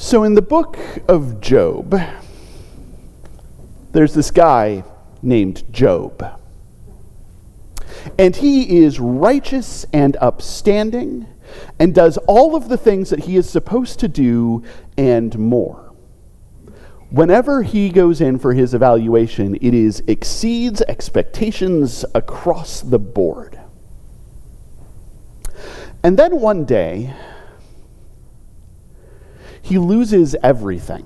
So in the book of Job, there's this guy named Job. And he is righteous and upstanding and does all of the things that he is supposed to do and more. Whenever he goes in for his evaluation, it exceeds expectations across the board. And then one day, he loses everything.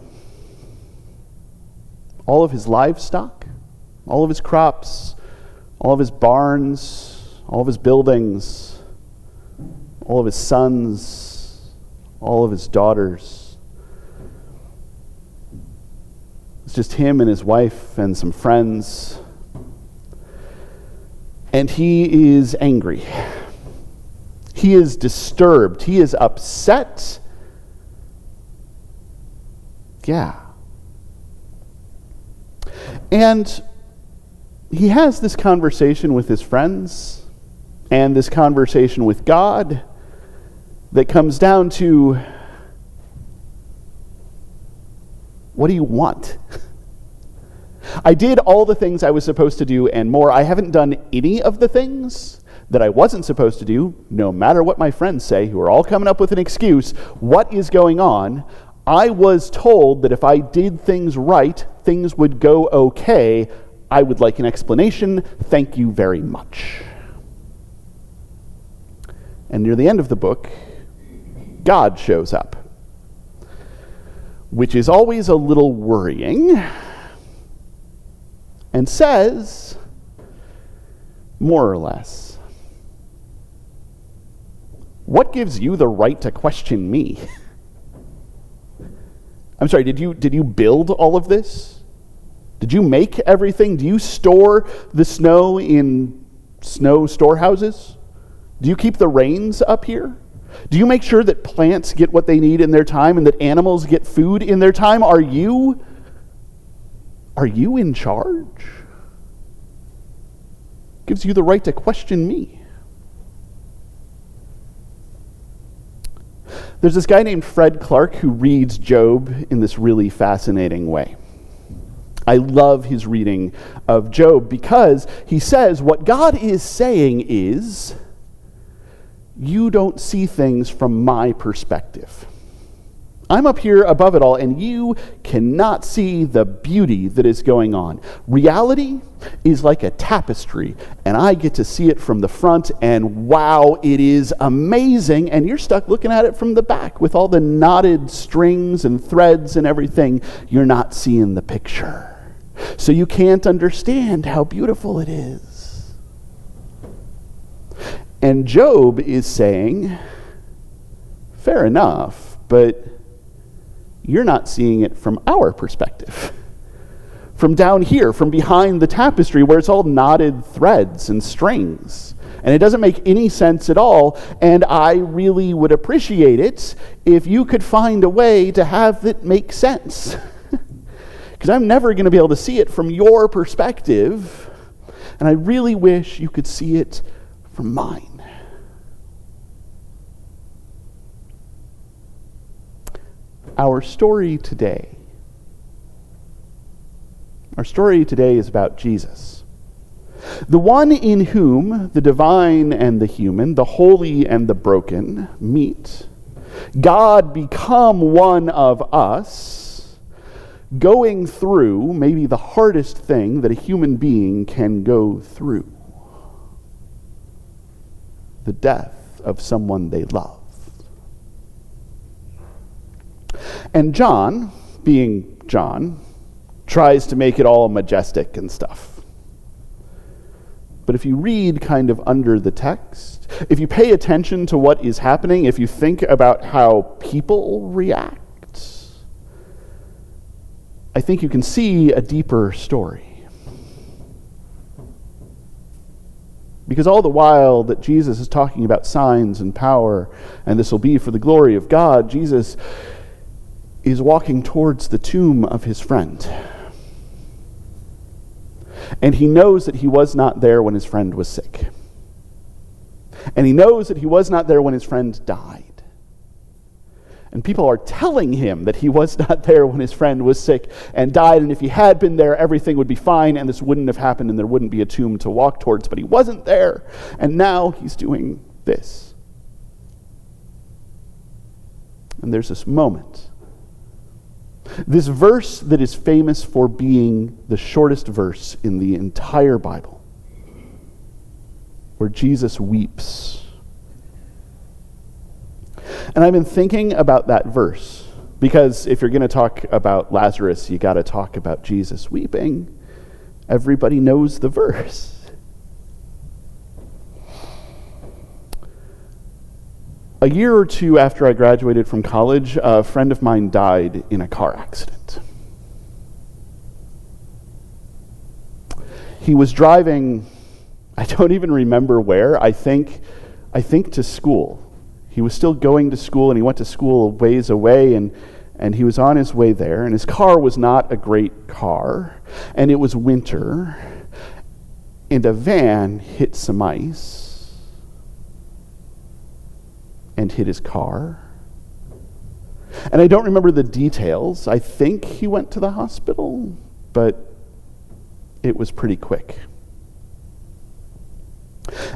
All of his livestock, all of his crops, all of his barns, all of his buildings, all of his sons, all of his daughters. It's just him and his wife and some friends. And he is angry. He is disturbed. He is upset. Yeah. And he has this conversation with his friends and this conversation with God that comes down to, what do you want? I did all the things I was supposed to do and more. I haven't done any of the things that I wasn't supposed to do, no matter what my friends say, who are all coming up with an excuse. What is going on? I was told that if I did things right, things would go okay. I would like an explanation. Thank you very much. And near the end of the book, God shows up, which is always a little worrying, and says, more or less, what gives you the right to question me? I'm sorry, did you build all of this? Did you make everything? Do you store the snow in snow storehouses? Do you keep the rains up here? Do you make sure that plants get what they need in their time and that animals get food in their time? Are you in charge? Gives you the right to question me. There's this guy named Fred Clark who reads Job in this really fascinating way. I love his reading of Job because he says what God is saying is, you don't see things from my perspective. I'm up here above it all, and you cannot see the beauty that is going on. Reality is like a tapestry, and I get to see it from the front, and wow, it is amazing, and you're stuck looking at it from the back with all the knotted strings and threads and everything. You're not seeing the picture. So you can't understand how beautiful it is. And Job is saying, fair enough, but you're not seeing it from our perspective. From down here, from behind the tapestry where it's all knotted threads and strings. And it doesn't make any sense at all. And I really would appreciate it if you could find a way to have it make sense. Because I'm never going to be able to see it from your perspective. And I really wish you could see it from mine. Our story today is about Jesus, the one in whom the divine and the human, the holy and the broken meet. God become one of us, going through maybe the hardest thing that a human being can go through, the death of someone they love. And John, being John, tries to make it all majestic and stuff. But if you read kind of under the text, if you pay attention to what is happening, if you think about how people react, I think you can see a deeper story. Because all the while that Jesus is talking about signs and power, and this will be for the glory of God, Jesus is walking towards the tomb of his friend. And he knows that he was not there when his friend was sick. And he knows that he was not there when his friend died. And people are telling him that he was not there when his friend was sick and died, and if he had been there, everything would be fine, and this wouldn't have happened, and there wouldn't be a tomb to walk towards, but he wasn't there, and now he's doing this. And there's this moment. This verse that is famous for being the shortest verse in the entire Bible, where Jesus weeps. And I've been thinking about that verse, because if you're going to talk about Lazarus, you got to talk about Jesus weeping. Everybody knows the verse. A year or two after I graduated from college, a friend of mine died in a car accident. He was driving, I don't even remember where, I think to school. He was still going to school, and he went to school a ways away, and he was on his way there, and his car was not a great car, and it was winter, and a van hit some ice and hit his car. And I don't remember the details. I think he went to the hospital, but it was pretty quick.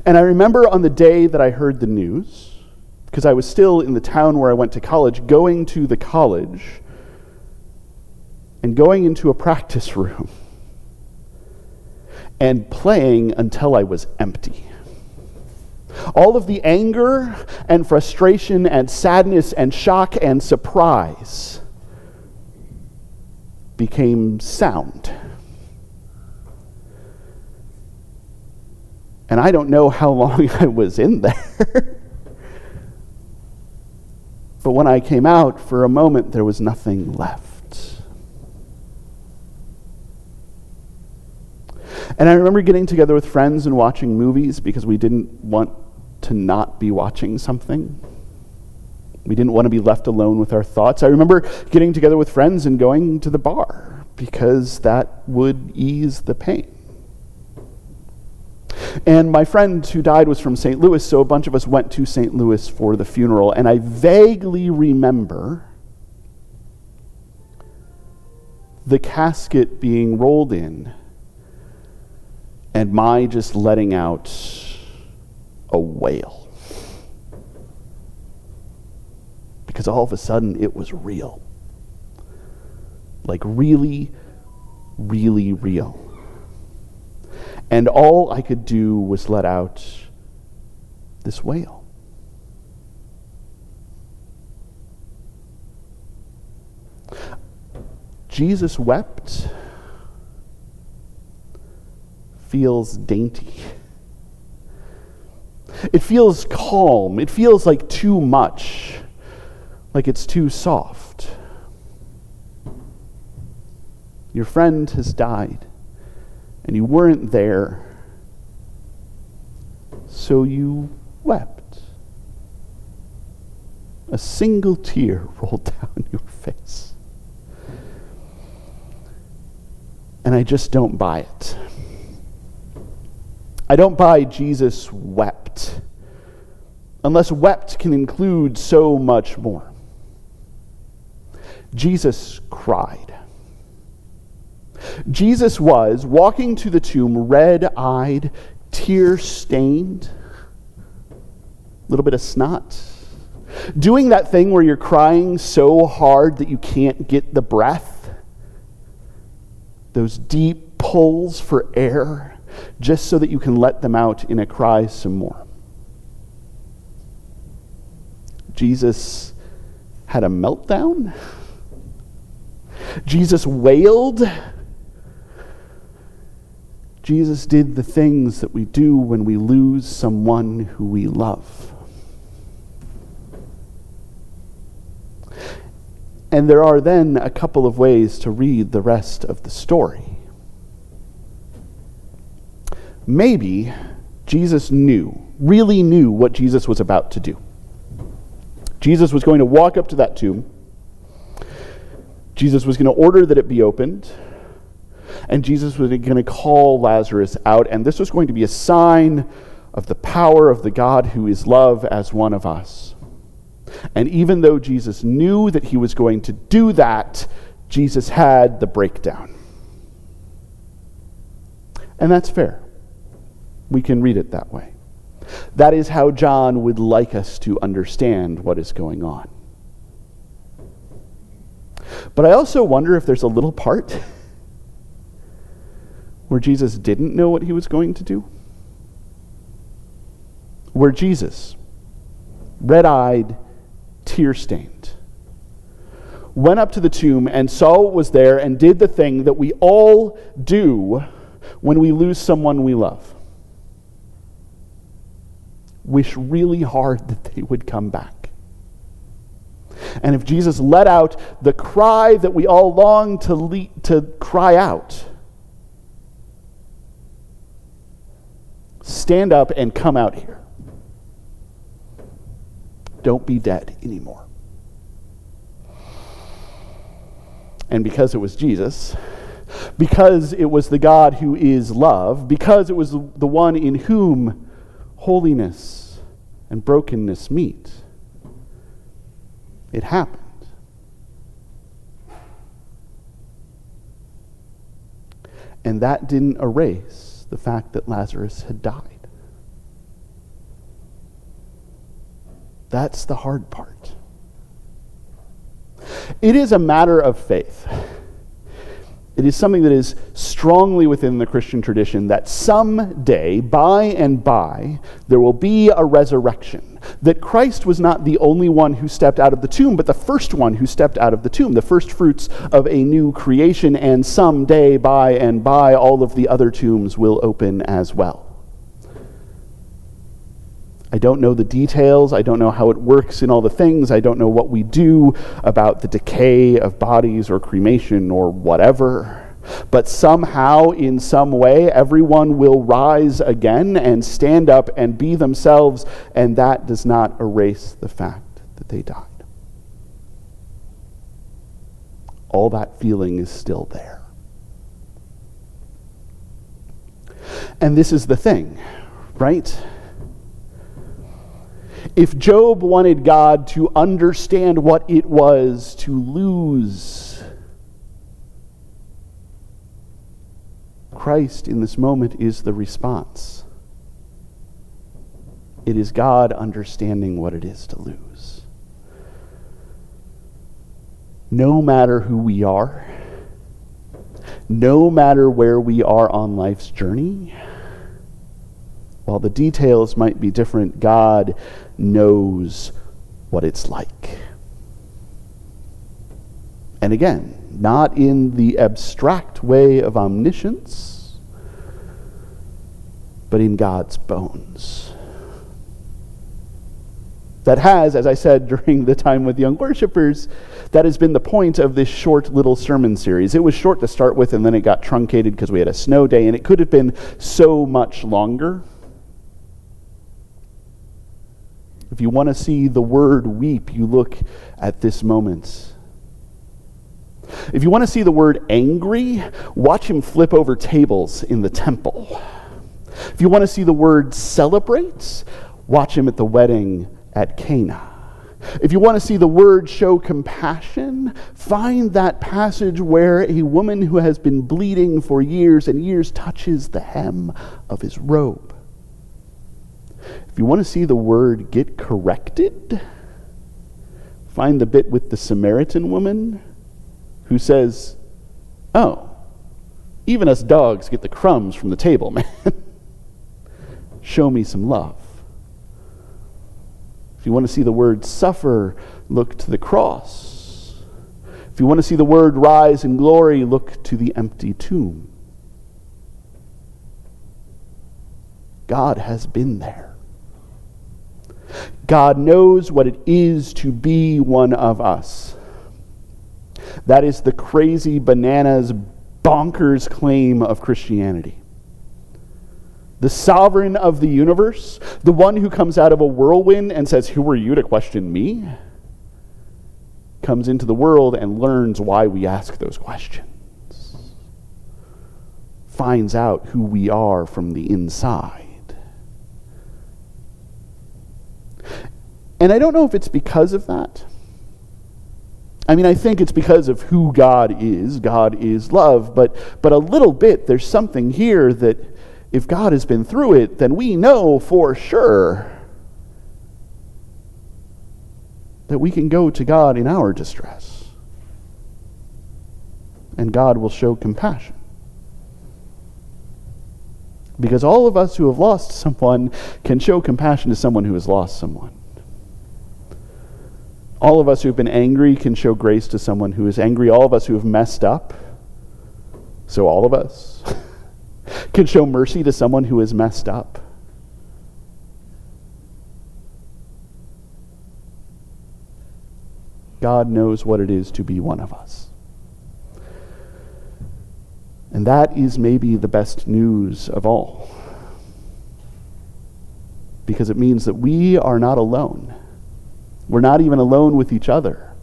And I remember on the day that I heard the news, because I was still in the town where I went to college, going to the college and going into a practice room and playing until I was empty. All of the anger and frustration and sadness and shock and surprise became sound. And I don't know how long I was in there. But when I came out, for a moment, there was nothing left. And I remember getting together with friends and watching movies because we didn't want to not be watching something. We didn't want to be left alone with our thoughts. I remember getting together with friends and going to the bar because that would ease the pain. And my friend who died was from St. Louis, so a bunch of us went to St. Louis for the funeral. And I vaguely remember the casket being rolled in and my just letting out a wail. Because all of a sudden it was real. Like really, really real. And all I could do was let out this wail. Jesus wept feels dainty. It feels calm. It feels like too much, like it's too soft. Your friend has died, and you weren't there, so you wept. A single tear rolled down your face. And I just don't buy it. I don't buy Jesus wept, unless wept can include so much more. Jesus cried. Jesus was walking to the tomb, red-eyed, tear-stained, a little bit of snot, doing that thing where you're crying so hard that you can't get the breath, those deep pulls for air, just so that you can let them out in a cry some more. Jesus had a meltdown. Jesus wailed. Jesus did the things that we do when we lose someone who we love. And there are then a couple of ways to read the rest of the story. Maybe Jesus really knew what Jesus was about to do. Jesus was going to walk up to that tomb. Jesus was going to order that it be opened. And Jesus was going to call Lazarus out. And this was going to be a sign of the power of the God who is love as one of us. And even though Jesus knew that he was going to do that, Jesus had the breakdown. And that's fair. We can read it that way. That is how John would like us to understand what is going on. But I also wonder if there's a little part where Jesus didn't know what he was going to do. Where Jesus, red-eyed, tear-stained, went up to the tomb and saw what was there and did the thing that we all do when we lose someone we love. Wish really hard that they would come back. And if Jesus let out the cry that we all long to cry out, stand up and come out here. Don't be dead anymore. And because it was Jesus, because it was the God who is love, because it was the one in whom holiness and brokenness meet, it happened. And that didn't erase the fact that Lazarus had died. That's the hard part. It is a matter of faith. It is something that is strongly within the Christian tradition that someday, by and by, there will be a resurrection. That Christ was not the only one who stepped out of the tomb, but the first one who stepped out of the tomb, the first fruits of a new creation, and someday, by and by, all of the other tombs will open as well. I don't know the details. I don't know how it works in all the things. I don't know what we do about the decay of bodies or cremation or whatever. But somehow, in some way, everyone will rise again and stand up and be themselves, and that does not erase the fact that they died. All that feeling is still there. And this is the thing, right? If Job wanted God to understand what it was to lose, Christ in this moment is the response. It is God understanding what it is to lose. No matter who we are, no matter where we are on life's journey, while the details might be different, God knows what it's like. And again, not in the abstract way of omniscience, but in God's bones. That has, as I said during the time with young worshipers, that has been the point of this short little sermon series. It was short to start with, and then it got truncated because we had a snow day, and it could have been so much longer. If you want to see the word weep, you look at this moment. If you want to see the word angry, watch him flip over tables in the temple. If you want to see the word celebrate, watch him at the wedding at Cana. If you want to see the word show compassion, find that passage where a woman who has been bleeding for years and years touches the hem of his robe. If you want to see the word get corrected, find the bit with the Samaritan woman who says, "Oh, even us dogs get the crumbs from the table, man. Show me some love." If you want to see the word suffer, look to the cross. If you want to see the word rise in glory, look to the empty tomb. God has been there. God knows what it is to be one of us. That is the crazy, bananas, bonkers claim of Christianity. The sovereign of the universe, the one who comes out of a whirlwind and says, "Who are you to question me?" comes into the world and learns why we ask those questions. Finds out who we are from the inside. And I don't know if it's because of that. I mean, I think it's because of who God is. God is love, but a little bit, there's something here that if God has been through it, then we know for sure that we can go to God in our distress. And God will show compassion. Because all of us who have lost someone can show compassion to someone who has lost someone. All of us who have been angry can show grace to someone who is angry. All of us who have messed up, so all of us, can show mercy to someone who has messed up. God knows what it is to be one of us. And that is maybe the best news of all. Because it means that we are not alone. We're not even alone with each other.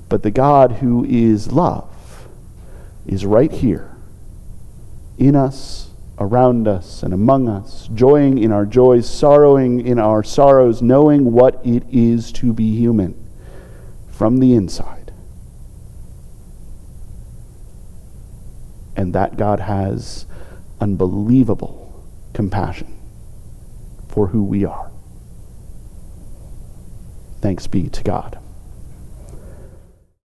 But the God who is love is right here, in us, around us, and among us, joying in our joys, sorrowing in our sorrows, knowing what it is to be human from the inside. And that God has unbelievable compassion for who we are. Thanks be to God.